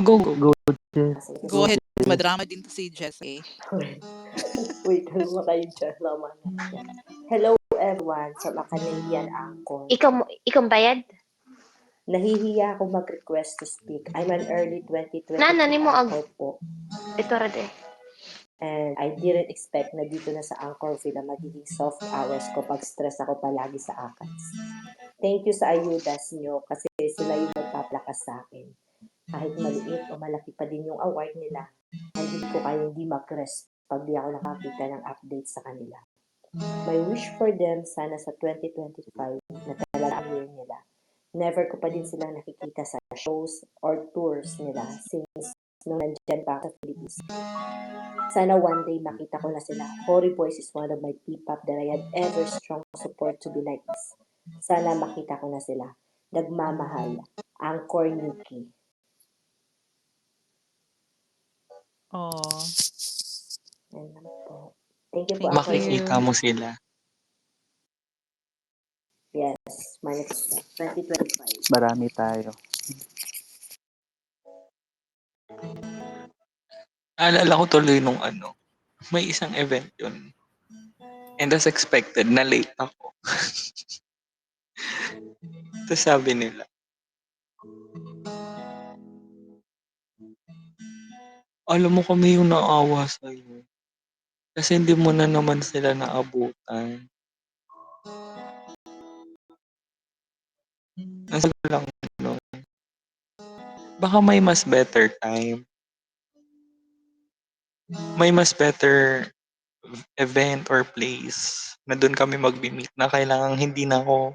Go, go. Go, Jess. Go ahead, madrama din to si Jess eh. Wait, kalma kayo dyan. Lama na. Hello everyone sa Makanayan Angkor. Ikaw bayad? Nahihiya ako mag-request to speak. I'm an early 2023 Nani mo Angkor po. Ito rade. And I didn't expect na dito na sa Angkorville na magiging soft hours ko pag stress ako palagi sa ACADS. Thank you sa ayudas nyo kasi sila yung nagpaplakas sa akin. Kahit maliit o malaki pa din yung award nila, hindi ko kaya hindi mag-rest pag di ako nakakita ng update sa kanila. My wish for them sana sa 2025 na talaga ang year nila. Never ko pa din silang nakikita sa shows or tours nila since nung nandyan pa ako sa Philippines. Sana one day makita ko na sila. Holy Boys is one of my P-pop that I had ever strong support to be like this. Sana makita ko na sila. Nagmamahal. Angkor Nikki. Oh. Yan lang po. Thank you po. Thank Angkor. Makikita mo sila. Yes. My next 2025. Marami tayo. Alala ko tuloy nung may isang event yun. And as expected, na late ako. Tapos sabi nila, alam mo kami yung naawa sa'yo. Kasi hindi mo na naman sila naabutan. Nasa lang, baka may mas better time. May mas better event or place na doon kami mag-meet na kailangan hindi na ako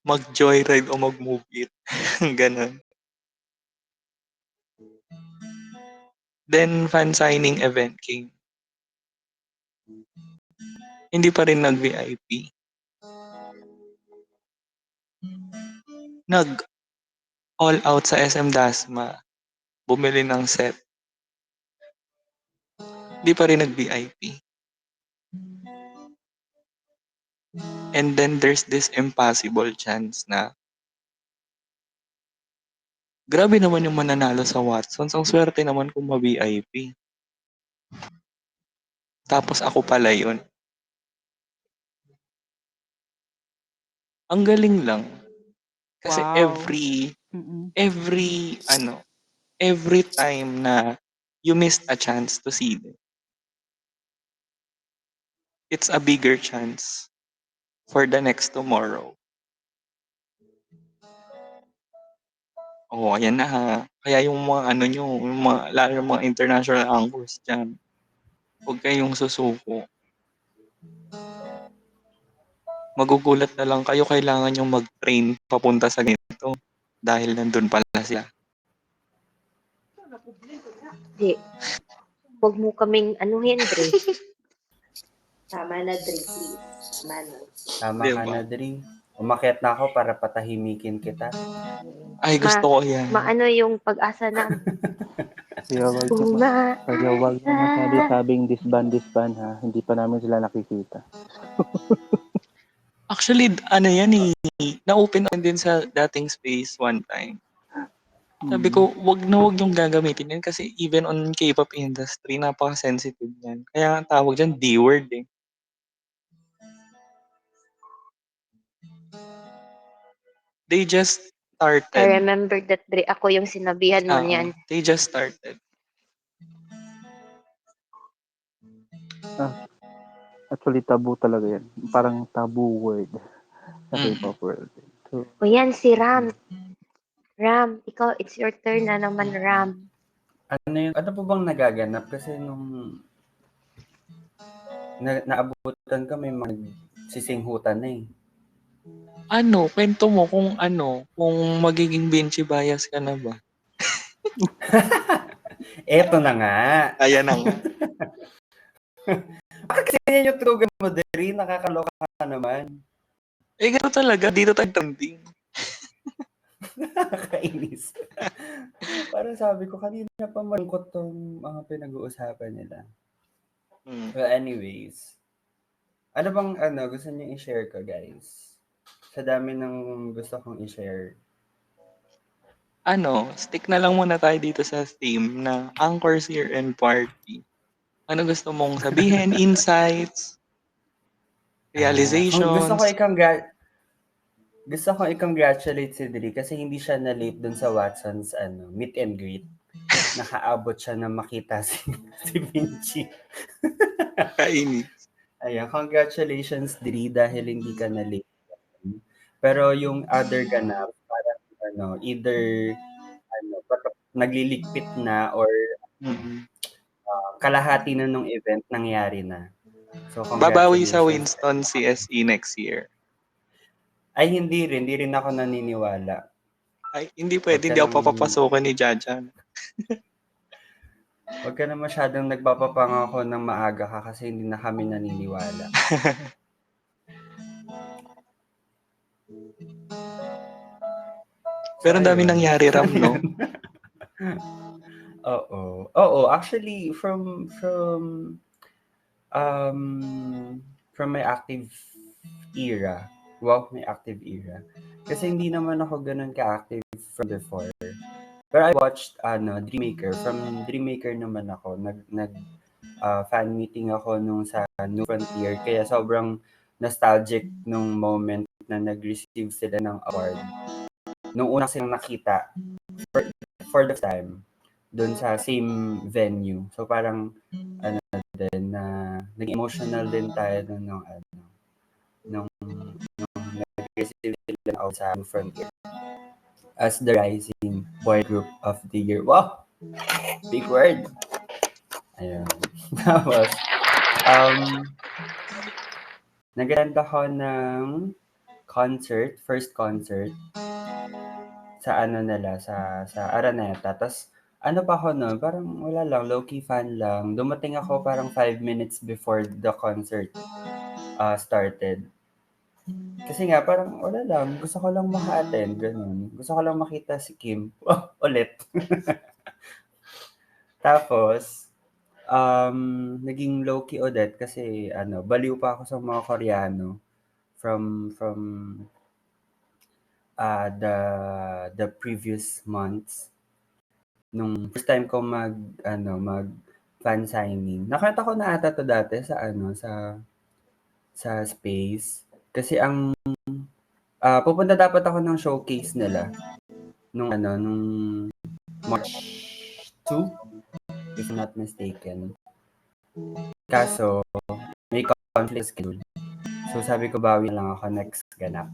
mag-joyride o mag-move it. Ganon. Then, fan signing event came. Hindi pa rin nag-VIP. Nag-all out sa SM Dasma. Bumili ng set. Hindi pa rin nag-VIP. And then there's this impossible chance na grabe naman yung mananalo sa Watsons. Ang swerte naman kung ma-VIP. Tapos ako pala yun. Ang galing lang. Kasi Wow. every time na you missed a chance to see them, it's a bigger chance for the next tomorrow. Oh, ayan na ha. Kaya yung mga lalo yung mga international anchors dyan, huwag kayong susuko. Magugulat na lang kayo, kailangan yung mag-train papunta sa ganito dahil nandun pala sila. Di. Huwag mo kaming anuhin, Dre. Tama na, Dre, please. Tama na. Tama Diba? ka na, Dre. Umakyat na ako para patahimikin kita. Ay, gusto ko yan. Maano yung pag-asa namin. Kaya wag na masabi-sabing disband ha. Hindi pa namin sila nakikita. Actually, yan na-open din sa dating space one time. Sabi ko, wag yung gagamitin yan kasi even on K-pop industry, napaka-sensitive yan. Kaya ang tawag dyan, D-word eh. They just started. I remember that, Dre. Ako yung sinabihan mo niyan. They just started. Actually, taboo talaga yan. Parang taboo word sa K-pop world. So, O yan, si Ram. Ram, ikaw, it's your turn na naman, Ram. Ano po bang nagaganap? Kasi nung naabutan ka, may mga sisinghutan na eh. Kwento mo kung magiging Vinci bias ka na ba? Eto na nga. Ayan na nga. Bakit kasi yan yung trugan mo, Dre? Nakakaloka ka naman. Gano'n talaga. Dito tayo trending. Nakakainis. Parang sabi ko, kanina pa malungkot tong mga pinag-uusapan nila. Well, anyways. Ano bang gusto niyo i-share ko, guys? Sa dami ng gusto kong i-share. Stick na lang muna tayo dito sa theme na Anchor's Year-End Party. Ano gusto mong sabihin? Insights? Kung Realizations? gusto ko i-congratulate si Dri kasi hindi siya na-late dun sa Watson's meet and greet. Nakaabot siya na makita si Vinci. Kaini. Ayan, congratulations Dri dahil hindi ka na-late. Pero yung other ganap, parang either nagliligpit na or kalahati na nung event nangyari na. So Babawi sa congratulations. Winston CSE next year. Ay hindi rin ako naniniwala. Ay, hindi pwede, hindi ako papapasukan ni Jaja. Huwag ka na masyadong nagpapapangako ng maaga ka kasi hindi na kami naniniwala. Pero ang dami nangyari, Ram, no? Oo, actually from my active era. Wow, my active era. Kasi hindi naman ako ganun ka-active from before. Pero I watched Dreammaker. From Dreammaker naman ako. Fan meeting ako nung sa New Frontier. Kaya sobrang nostalgic nung moment na nag-receive sila ng award. Nung una silang nakita for the time doon sa same venue. So parang din na nag-emotional din tayo nung nag-receive sila out sa New Frontier as the rising boy group of the year. Wow! Big word! Ayun. Tapos, nag-attend ako ng first concert sa sa Araneta. Tapos, pa ako noon, parang wala lang, low-key fan lang. Dumating ako parang 5 minutes before the concert started. Kasi nga, parang wala lang. Gusto ko lang maka-attend, ganun. Gusto ko lang makita si Kim. Ulit. Tapos, naging low-key ulit kasi, baliw pa ako sa mga Koreano from the previous months. Nung first time ko mag fan signing. Nakita ko na ata to dati sa sa Space. Kasi ang pupunta dapat ako ng showcase nila nung March 2 if not mistaken. Kaso may conflict schedule. So sabi ko bawi lang ako next ganap.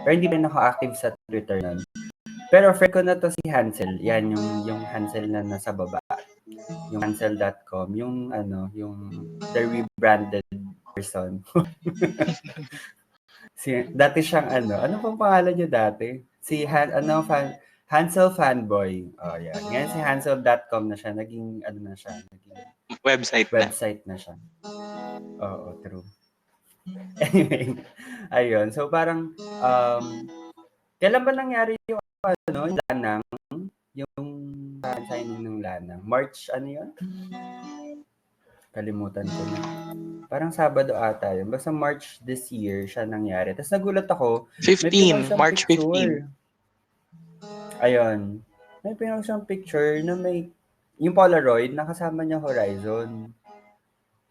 Pero hindi rin ako active sa Twitter nun. Pero friend ko na to si Hansel. Yan yung Hansel na nasa baba. Yung hansel.com, yung the rebranded person. Dati siyang ano pang pangalan niya dati? Si Hansel Fanboy. Oh, yan. Ngayon si hansel.com na siya. Naging na siya. Naging website na siya. Oo, true. Anyway, ayun. So parang, kailan ba nangyari yung Lanang? Yung signing ng Lanang? March, yun? Kalimutan ko na. Parang Sabado ata yun. Basta March this year siya nangyari. Tapos nagulat ako. 15, March picture. 15. Ayun. May pinag siyang picture na may yung Polaroid, nakasama niya Horizon.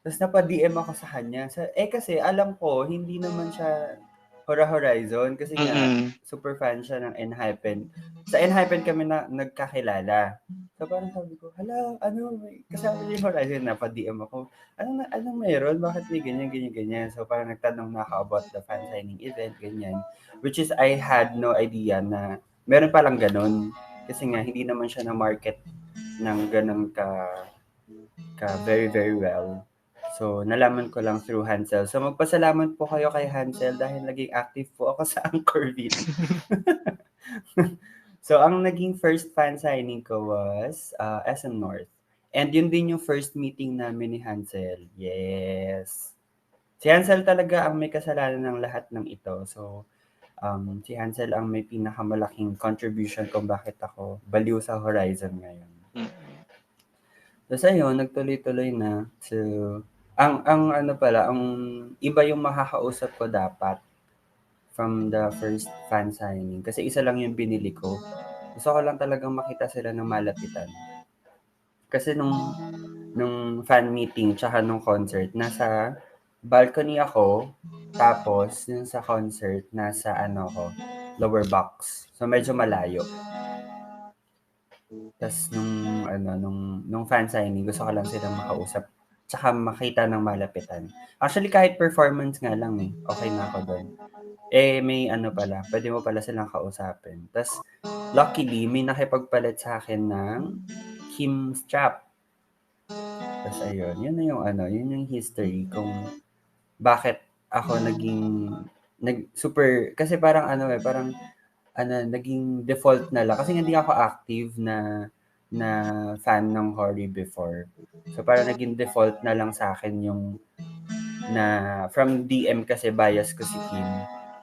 Tapos napa-DM ako sa kanya. Kasi alam ko, hindi naman siya Horizon kasi nga super fan siya ng Enhypen. Sa Enhypen kami na nagkakilala. So parang sabi ko, hala, may kasama niya yung Horizon, napa-DM ako. Anong meron? Bakit may ganyan? So parang nagtanong na ako about the fan signing event, ganyan. Which is, I had no idea na meron palang ganun. Kasi nga, hindi naman siya na-market ng ganun ka very, very well. So, nalaman ko lang through Hansel. So, magpasalamat po kayo kay Hansel dahil naging active po ako sa Anchorville. So, ang naging first fan signing ko was SM North. And yun din yung first meeting namin ni Hansel. Yes. Si Hansel talaga ang may kasalanan ng lahat ng ito. So, si Hansel ang may pinakamalaking contribution kung bakit ako baliw sa Horizon ngayon. Tapos ayun, nagtuloy-tuloy na. So, ang iba yung makakausap ko dapat from the first fan signing. Kasi isa lang yung binili ko. Gusto ko lang talagang makita sila ng malapitan. Kasi nung fan meeting tsaka nung concert, nasa balcony ako, tapos yung sa concert, nasa ko, lower box. So medyo malayo. Tapos nung fan signing, gusto ko lang silang makausap tsaka makita ng malapitan. Actually, kahit performance nga lang okay na ako doon. May pala, pwede mo pala silang kausapin. Tapos, luckily, may nakipagpalit sa akin ng Kim strap. Tapos ayun, yun yung history kung bakit ako super, kasi parang naging default na lang. Kasi hindi ako active na fan ng Hori before. So parang naging default na lang sa akin yung na from DM kasi bias ko si Kim.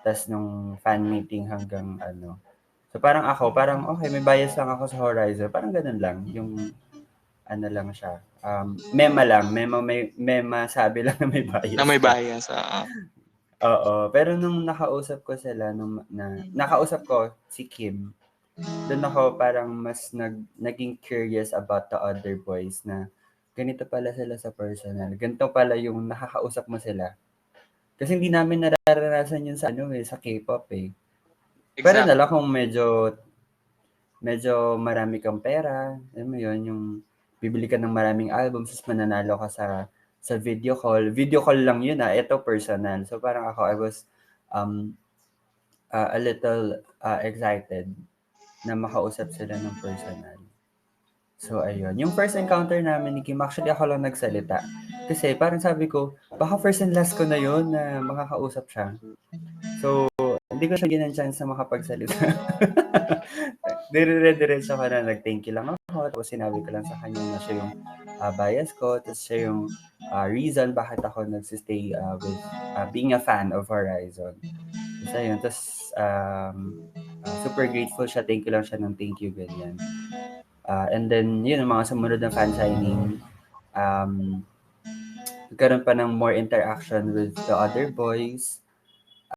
Tapos nung fan meeting hanggang So parang okay, may bias lang ako sa Horizon. Parang ganun lang. Yung lang siya. Mema sabi lang na may bias. Na may ka. bias. Oo. Pero nung nakausap ko sila, nakausap ko si Kim, doon ako parang mas naging curious about the other boys na ganito pala sila sa personal. Ganito pala yung nakakausap mo sila. Kasi hindi namin nararanasan yun sa sa K-pop eh. Pero Exactly. na lang kung medyo marami kang pera, alam mo yun, yung bibili ka ng maraming albums, tapos mananalo ka sa video call. Video call lang yun ito personal. So parang ako, I was a little excited na makausap sila ng personal. So, ayun. Yung first encounter namin ni Kim, actually ako lang nagsalita. Kasi parang sabi ko, baka first and last ko na yun na makakausap siya. So, hindi ko siya ginang chance na makapagsalita. Dire-diretso ko na nag-thank you lang ako. Tapos sinabi ko lang sa kanya na siya yung bias ko. Tapos siya yung reason bakit ako nagsistay with being a fan of Horizon. Tapos ayun. Tapos super grateful siya. Thank you lang siya ng thank you, ganyan. And then, yun, ang mga sumunod na fan signing, nagkaroon pa ng more interaction with the other boys.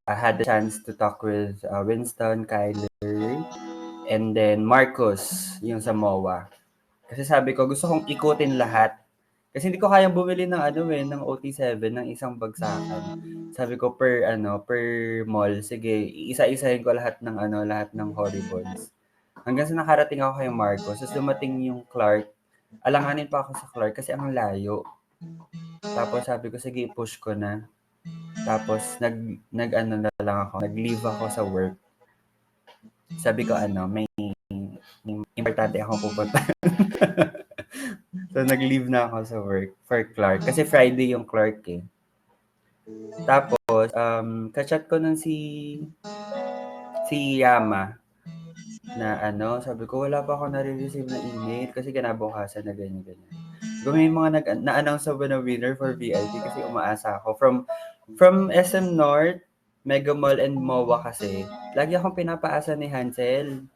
I had the chance to talk with Winston, Kyler, and then Marcos, yung sa MOA. Kasi sabi ko, gusto kong ikutin lahat. Kasi hindi ko kayang bumili ng ng OT7 ng isang bagsakan. Sabi ko per mall, sige, isa-isahin ko lahat ng Horribles. Hanggang sa nakarating ako kay Marcos, tapos dumating yung Clark. Alanganin pa ako sa Clark kasi ang layo. Tapos sabi ko, sige, push ko na. Tapos nag-leave ako sa work. Sabi ko may importante akong pupunta. So nag-leave na ako sa work for Clark kasi Friday yung Clark eh. Tapos ka-chat ko nun si Yama na sabi ko wala pa ako nare-receive na email kasi kinabukasan na ganyan. Kung may mga na-announce na winner for VIP kasi umaasa ako from SM North, Mega Mall and MOA kasi. Lagi akong pinapaasa ni Hansel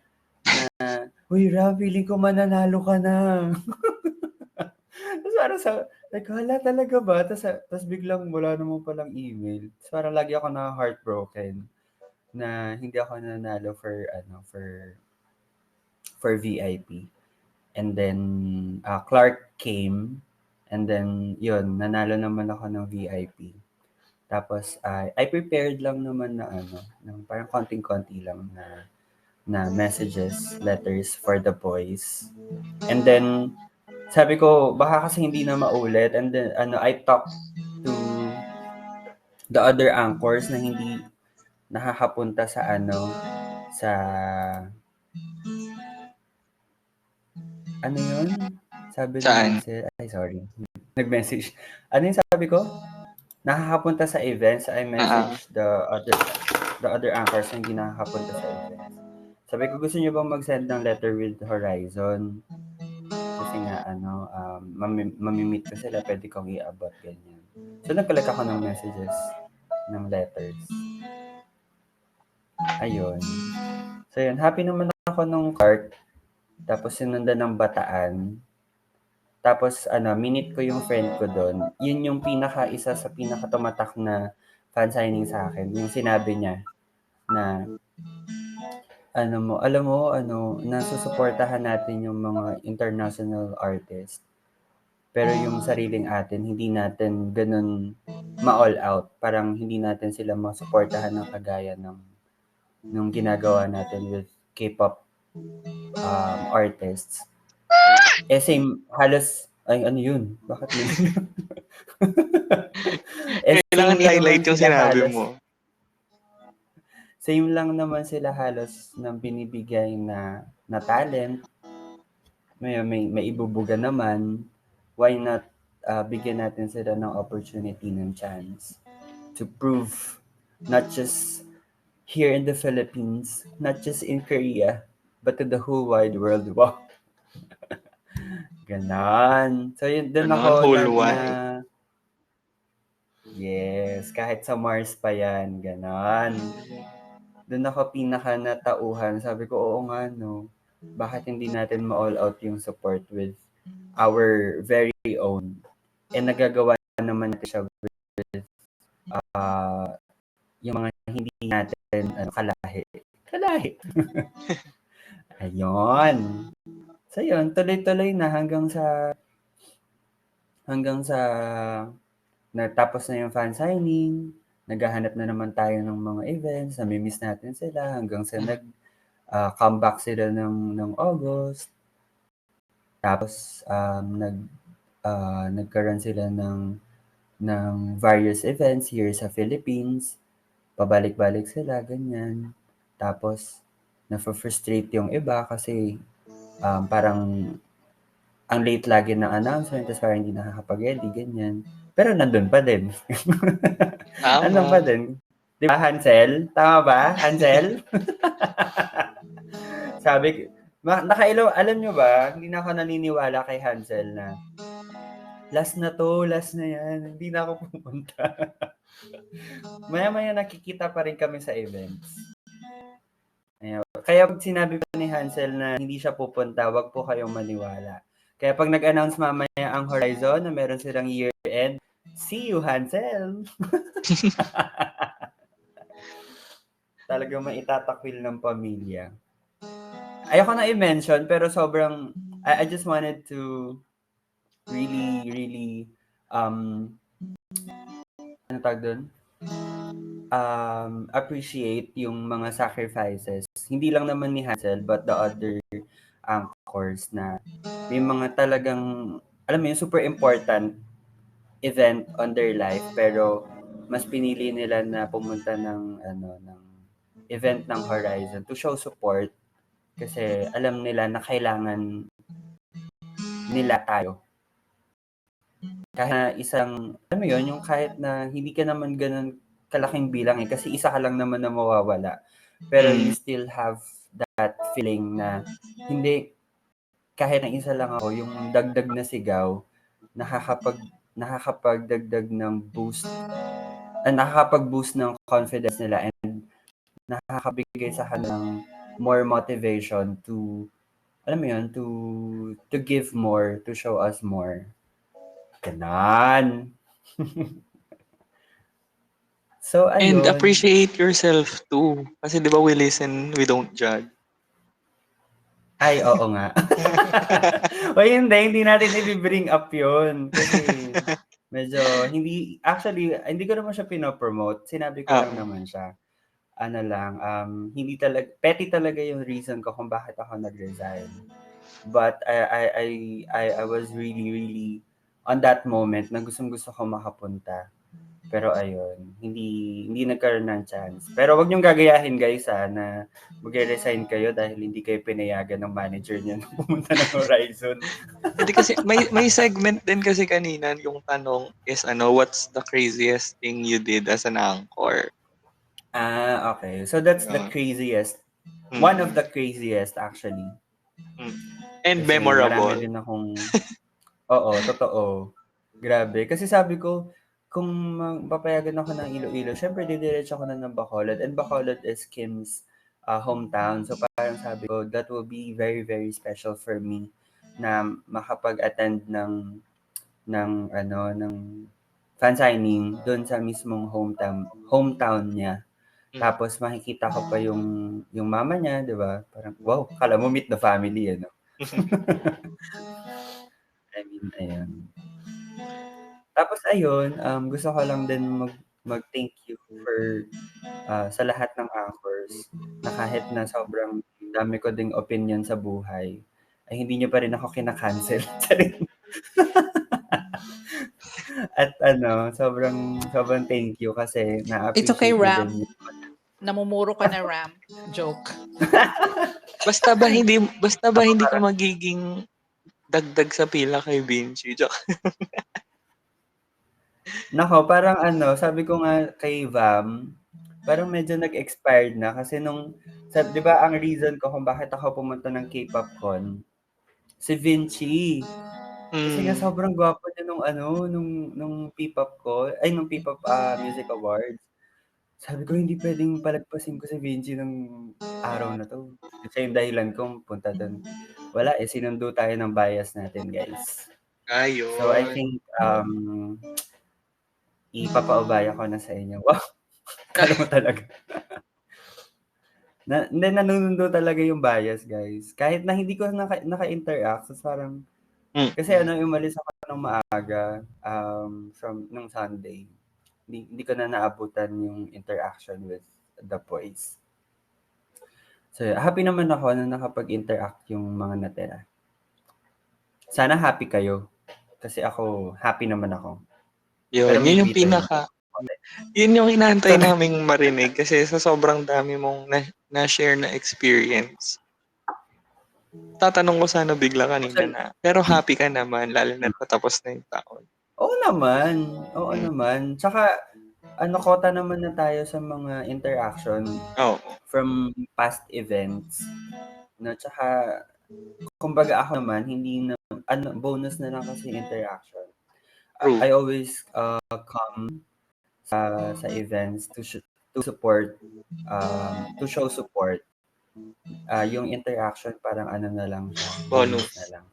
na, "Uy, Ram, feeling ko mananalo ka na." Tapos parang hala talaga ba? Tapos biglang wala naman palang email. Tapos parang lagi ako na heartbroken na hindi ako nanalo for VIP. And then Clark came and then yun, nanalo naman ako ng VIP. Tapos I prepared lang naman na ng parang konting-konti lang na messages, letters for the boys. And then sabi ko baka kasi hindi na maulit and then I talked to the other anchors na hindi nakakapunta sa sa yun? Sabi ni Saan? Hansel, ay sorry, nag-message. Ano yung sabi ko? Nakakapunta sa events, I message the other anchors na hindi nakakapunta sa events. Sabi ko, gusto niyo bang mag-send ng letter with Horizon? Kasi nga, mamimit ko sila, pwede kong i-abot, ganyan. So, nag-collect ako ng messages, ng letters. Ayun. So, yun, happy naman ako nung cart. Tapos, sinundan ng Bataan. Tapos, minute ko yung friend ko doon. Yun yung isa sa pinaka-tumatak na fan signing sa akin. Yung sinabi niya na alam mo, nasusuportahan natin yung mga international artist. Pero yung sariling atin, hindi natin ganun ma-all out. Parang hindi natin sila masuportahan ng kagaya nung ginagawa natin with K-pop artists. Same, halos, ay ano yun? Bakit may Kailangan same lang naman highlight yung sila sinabi halos. mo. Same lang naman sila halos ng binibigay na talent. May ibubuga naman. Why not bigyan natin sila ng opportunity ng chance to prove not just here in the Philippines, not just in Korea, but to the whole wide world. Wow. Ganon. So yun, dun Ganon, ako whole wide. yes, kahit sa Mars pa yan, ganon. Doon ako pinaka natauhan. Sabi ko, oo nga, no. Bakit hindi natin ma-all out yung support with our very own? And nagagawa naman natin siya with yung mga hindi natin kalahi. Ayun. So yun, tuloy-tuloy na hanggang sa natapos na yung fan signing, naghahanap na naman tayo ng mga events, nami-miss natin sila hanggang sa comeback sila ng August. Tapos nagkaroon sila ng various events here sa Philippines. Pabalik-balik sila, ganyan. Tapos na-frustrate yung iba kasi parang ang late lagi ng announcement, tapos parang hindi nakakapag-ready, ganyan. Pero nandun pa din. Nandun pa din. Di ba, Hansel? Tama ba, Hansel? Sabi, alam nyo ba, hindi na ako naniniwala kay Hansel na last na yan, hindi na ako pupunta. Maya-maya nakikita pa rin kami sa events. Kaya pag sinabi ko ni Hansel na hindi siya pupunta, wag po kayong maniwala. Kaya pag nag-announce mamaya ang Horizon na meron silang year-end, see you, Hansel! Talagang maitatakwil ng pamilya. Ayoko na i-mention, pero sobrang, I just wanted to really, ano tawag doon? Appreciate yung mga sacrifices. Hindi lang naman ni Hansel, but the other anchors na may mga talagang, alam mo yun, super important event on their life, pero mas pinili nila na pumunta ng event ng Horizon to show support kasi alam nila na kailangan nila tayo. Kahit isang, alam mo yun, yung kahit na hindi ka naman ganun kalaking bilang kasi isa ka lang naman na mawawala. Pero you still have that feeling na hindi, kahit na isa lang ako, yung dagdag na sigaw, nakakapagdagdag ng boost, nakakapag-boost ng confidence nila and nakakabigay sa kanilang more motivation to, alam mo yun, to give more, to show us more. Ganon. So, ayun. And appreciate yourself too. Kasi di ba we listen, we don't judge. Ay, oo nga. O hindi natin i-bring up yun. Kasi medyo, hindi ko naman siya pinopromote. Sinabi ko lang naman siya. Petty talaga yung reason ko kung bakit ako nag-resign. But I was really on that moment na gustong-gusto ko makapunta. Pero ayun, hindi nagkaroon ng chance. Pero wag niyong gagayahin guys na mag-resign kayo dahil hindi kayo pinayagan ng manager niyo na pumunta ng Horizon. Hindi kasi may segment din kasi kanina yung tanong is what's the craziest thing you did as an anchor? Okay. So that's the craziest. One of the craziest actually. And kasi memorable. Marami din akong oo, totoo. Grabe. Kasi sabi ko, kung papayagan ako ng Iloilo, syempre didiretso ako na ng Bacolod. And Bacolod is Kim's hometown. So parang sabi ko, that will be very, very special for me na makapag-attend ng fan signing doon sa mismong hometown niya. Tapos makikita ko pa yung mama niya, 'di ba? Parang wow, akala mo meet the family eh, no? I mean, ayun. Tapos ayun, gusto ko lang din mag-thank you for sa lahat ng anchors na kahit na sobrang dami ko ding opinion sa buhay, ay hindi niyo pa rin ako kina-cancel. At sobrang thank you kasi It's okay, na-appreciate niyo Ram. din Namumuro ka na, Ram. Joke. Basta ba hindi ka magiging dagdag sa pila kay Vinci? Joke. Nako, parang sabi ko nga kay Vam, parang medyo nag-expired na kasi di ba ang reason ko kung bakit ako pumunta ng K-pop con, si Vinci. Kasi nga sobrang gwapo niya nung P-pop ko, ay nung P-pop Music Awards. Sabi ko hindi pwedeng palagpasin ko si Vinci ng araw na to. Kasi yung dahilan kong punta doon. Wala sinundo tayo ng bias natin, guys. Ayun. So I think ipapaubaya ko na sa inyo. Wow! Kala mo talaga. Nanunundo talaga yung bias, guys. Kahit na hindi ko naka-interact, so parang, kasi umalis ako ng maaga from nung Sunday. Hindi ko na naabutan yung interaction with the boys. So, happy naman ako na nakapag-interact yung mga natira. Sana happy kayo. Kasi ako, happy naman ako. Yun yung yun yung inaantay naming marinig kasi sa sobrang dami mong na-share na experience. Tatanong ko sana bigla kanina na, pero happy ka naman, lalo na patapos na yung taon. Oo naman. Tsaka, kota naman na tayo sa mga interaction from past events. No, tsaka, kumbaga ako naman, hindi na, bonus na lang kasi interaction. I always come sa events to support, to show support. Yung interaction parang na lang siya. Bonus na lang.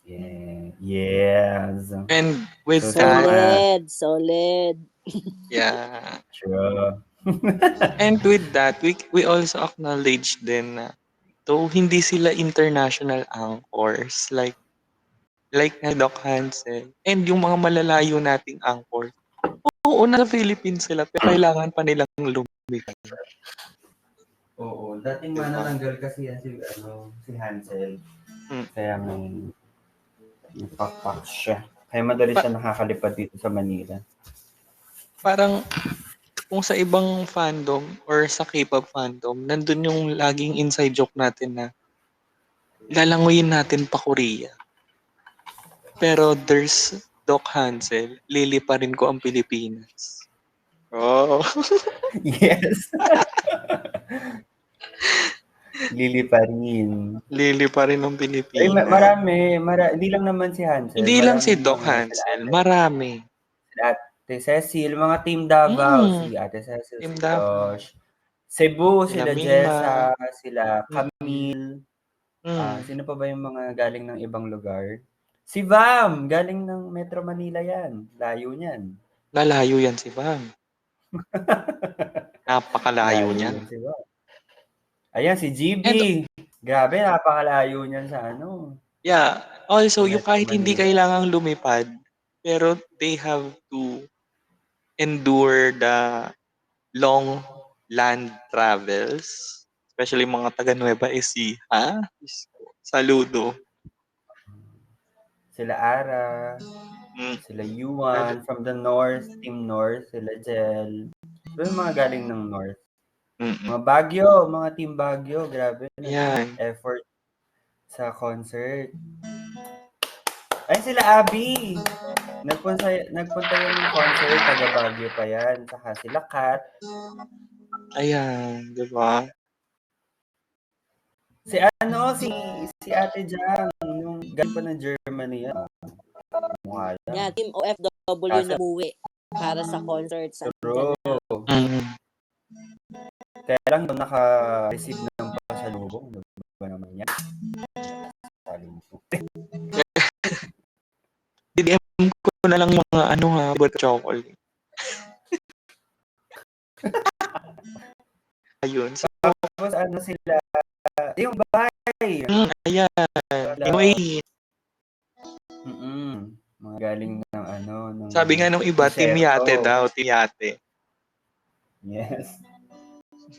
Yeah. Yes. And with Solid. Yeah. Sure. And with that, we also acknowledge din na though hindi sila international anchors like na Doc Hansel and yung mga malalayo nating anchors. Oo, nasa Philippines sila pero kailangan pa nilang lumikad. Oo, dating manananggal kasi yan si Hansel. Kaya may pakpak siya. Kaya madali siya nakakalipad dito sa Manila. Parang kung sa ibang fandom or sa K-pop fandom, nandun yung laging inside joke natin na lalanguyin natin pa Korea. Pero there's Doc Hansel, lili pa rin ko ang Pilipinas. Oh. Yes. Lili pa rin. Lili pa rin ng Pilipinas. Marami. Hindi lang naman si Hansel. Hindi lang si Doc Hansel. Marami. Ate Cecil, mga Team Davao. Si Ate Cecil, si Josh. Cebu, sila Jessa, sila Camille. Sino pa ba yung mga galing ng ibang lugar? Si Vam, galing ng Metro Manila yan. Layo niyan. Lalayo yan si Vam. Napakalayo niyan. Si Vam. Ayan, si GB. Grabe, napakalayo niyan sa Yeah. Also, yung kahit hindi kailangang lumipad, pero they have to endure the long land travels. Especially mga taga Nueva Ecija. Saludo. Sila Ara, sila Yuan from the North, Team North, sila Jel. So, yung mga galing ng North. Mga Baguio, mga Team Baguio, grabe. Yan. Effort sa concert. Ay, sila Abby. Nagpunta yan ng concert, taga Baguio pa yan. Saka sila Kat. Ayan, di ba? Si Ate Jang, yung galing pa ng Germany yan. Yeah, Team OFW na buwi para sa concert sa Kaya lang naka-receive ng pasalubong. Ano ba naman yan? DM ko na lang mga but chocolate. yun. So, Tapos ano sila, yung bahay. ayan. Anyway, Mga galing ng ano. sabi nga nung iba, Team Desierto. Yate daw, Team Yate. Yes.